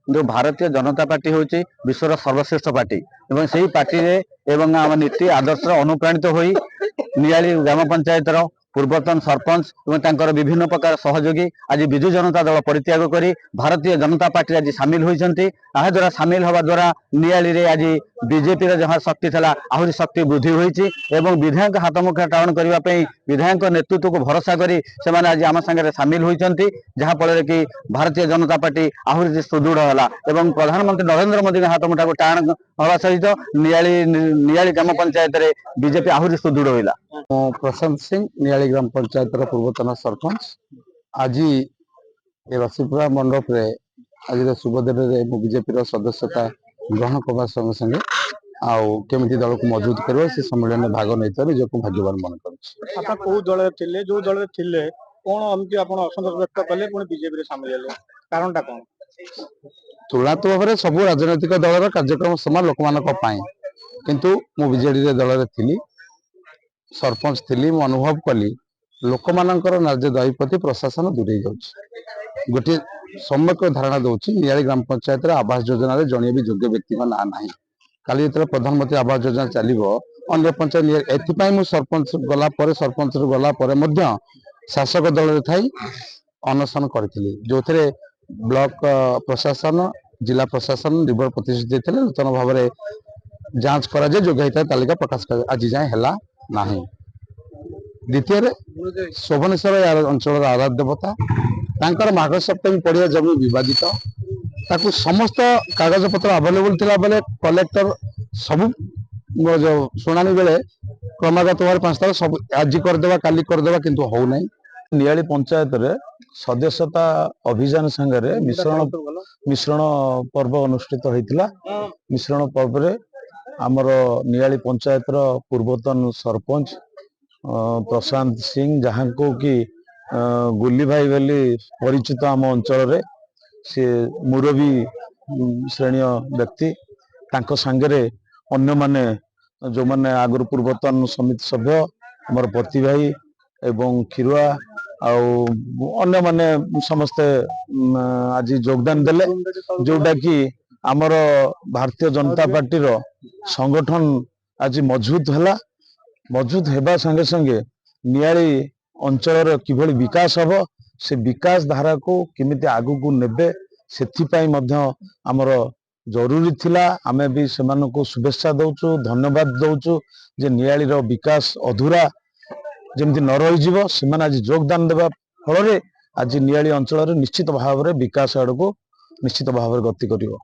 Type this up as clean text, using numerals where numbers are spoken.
जो भारतीय जनता पार्टी हूँ विश्वर सर्वश्रेष्ठ पार्टी एवं से पार्टी एवं आम नीति आदर्श अनुप्राणित हो नियाली ग्राम पंचायत पूर्वतन सरपंच और विभिन्न प्रकार सहयोगी आज विजु जनता दल परित्याग कर भारतीय जनता पार्टी आज सामिल होती द्वारा सामिल हवा द्वारा नियाली रे आज बीजेपी जहाँ शक्ति था आहरी शक्ति वृद्धि होती विधायक हाथ मुखा टाण करने विधायक नेतृत्व को भरोसा कर आज आम सागर सामिल होती जहाँफल कि भारतीय जनता पार्टी आहरी सुदृढ़ है एवं प्रधानमंत्री नरेंद्र मोदी हाथ मुठा को टाण हवा सहित नियाली ग्राम पंचायत रे बीजेपी आहरी सुदृढ़ होगा। प्रशांत सिंह नियाली ग्राम पंचायत पूर्वतन सरपंच आज रसीपुरा मंडप रे आज शुभदिन बीजेपी सदस्यता ग्रहण करने संगे संगे केमी दल को मजबूत कर सम्मेलन में भाग नहीं निजक भाग्यवान मन कर दल जो दल कौन एमती असंतोष व्यक्त कले बीजेपी सामिल कारण कौन तुलनात्मक भाव में सब राजनैतिक दल कार्यक्रम समान लोक मान किंतु मु बीजेडी दल थी सरपंच थी मु अनुभव कली लोक मानकर दायी प्रति प्रशासन दूरे जाऊँगी गोटे सम्यक धारणा दूसरी नियाली ग्राम पंचायत आवास योजना जड़े भी योग्य व्यक्ति ना ना काली जो प्रधानमंत्री आवास योजना चलो अन्य पंचायत एपाई सरपंच गला सरपंच गला शासक दल थी अनशन करी जो थे ब्लॉक प्रशासन जिला प्रशासन रिवर प्रतिश्रुति देते नूतन भाव में जांच करा योग्य तालिका प्रकाश कर आज जाए है ना। द्वितीय शोभनेश्वर अंचल आराध्य देवता तांकर माघ सप्तमी पड़िया जमी बदित समस्त कागज पत्र अवेलेबल थिला बेले कलेक्टर सब जो शुणानी बेले क्रमागत भाव 5 तारीख सब आज करदेवा काली करदेवा किंतु हो नहीं। नियाली पंचायत रे सदस्यता अभियान संगे मिश्रण पर्व अनुष्ठित होता मिश्रण पर्व रे आमर नियाली पंचायत पूर्वतन सरपंच प्रशांत सिंह जहाँ को कि गुली भाई बोली परिचित आम अंचल सी मुरबी श्रेणी व्यक्ति तांको सांगरे अन्य माने जो माने आगुर पूर्वतन समिति सभ्य आमर पति भाई एवं खिरुआ अन्य माने समस्ते आज योगदान देले जोटा कि आमर भारतीय जनता पार्टी रो संगठन आज मजबूत है मजबूत होगा संगे संगे नियाली अंचल किभली विकास हम से विकास धारा को किमिति आगु को नेबे सेथिपाई मध्य आमर जरूरी थिला आमे भी सेमान को शुभेच्छा दउचु धन्यवाद दउचु जे नियाली रो विकास अधूरा जमती न रही जीव सेमान आज योगदान देबा फल आज नियाली अंचल निश्चित भाव में विकास आड़ को निश्चित भाव में गति करिवो।